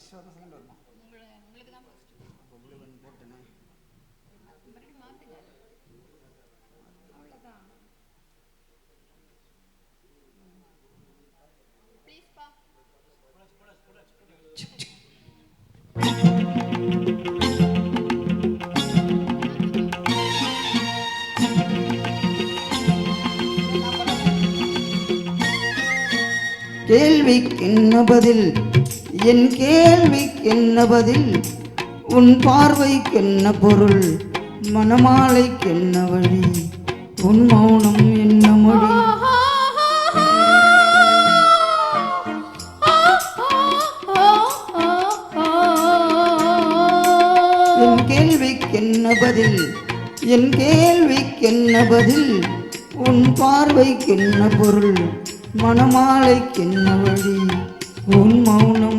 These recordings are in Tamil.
ஃபர்ஸ்ட் வரணும் செகண்ட் வரணும்? உங்களுக்கு தான் ஃபர்ஸ்ட். உங்களுக்கு ஒன்று போட்டேன்னா மறுபடியும் மாற்றுங்க. அவ்வளோதான். ப்ளீஸ்ப்பா. கேள்விக்கென்ன பதில், என் கேள்விக்கென்ன பதில், உன் பார்வைக்கென்ன பொருள், மணமாலைக்கென்ன வழி, உன் மௌனம் என்ன மொழி. என் கேள்விக்கென்ன பதில், என் கேள்விக்கென்ன பதில், உன் பார்வைக்கென்ன பொருள், மணமாலைக்கென்ன வழி, உன் மௌனம்.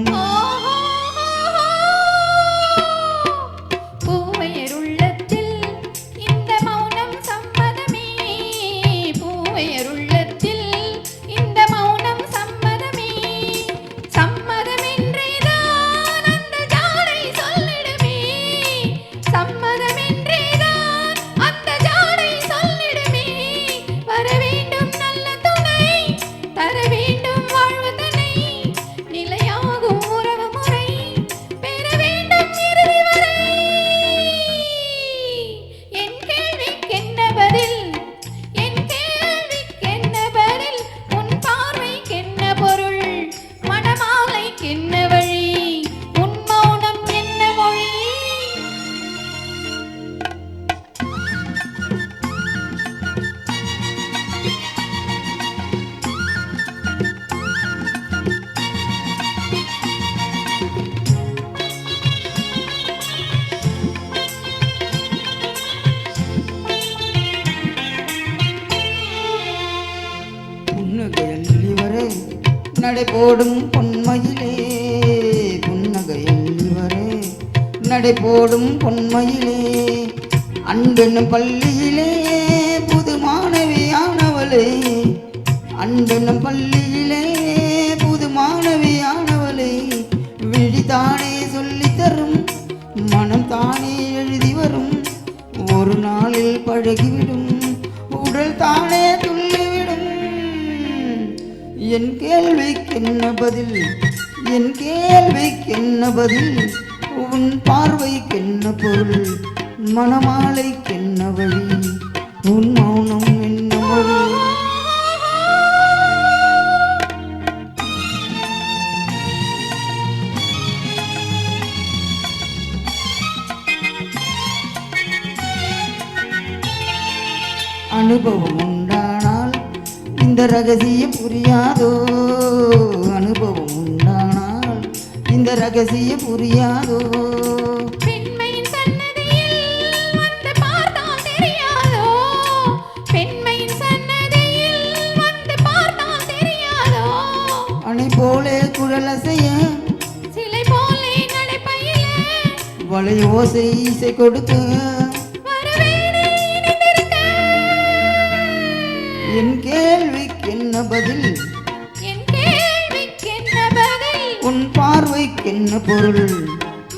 நடைபோடும் பொன்மையிலே, புன்னகையில் வரே நடைபோடும் பொன்மையிலே, அன்பெனும் பள்ளியிலே புது மாணவியானவளே, அன்பெனும் பள்ளியிலே புது மாணவியானவளே, விழிதானே சொல்லித்தரும் மனம் தானே எழுதி வரும், ஒரு நாளில் பழகிவிடும் உடல் தானே துள்ளிவிடும். என் கேள்விக்கென்ன பதில், என் கேள்விக்கென்ன பதில், உன் பார்வைக்கென்ன பொருள், மணமாலைக்கென்ன வழி, உன் மௌனம் என்ன மொழி. அனுபவம் உண்டானால் இந்த ரகசியம் புரியாதோ, அனுபவம் உண்டானால் இந்த ரகசியம் புரியாதோ. பெண்மையின் சன்னதியில் வந்து பார்த்தால் தெரியாதோ, பெண்மையின் சன்னதியில் வந்து பார்த்தால் தெரியாதோ. அணை போலே குழலசைய சிலை போலே நடைபயில வளை ஓசை இசை கொடுக்க என் கேள்விக்கென்ன பதில், என் கேள்விக்கென்ன பதில், உன் பார்வைக்கென்ன பொருள்,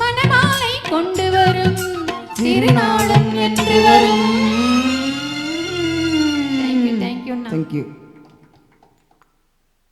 மணமாலை கொண்டு வரும் திருநாளும் என்று வரும். Thank you. Thank you.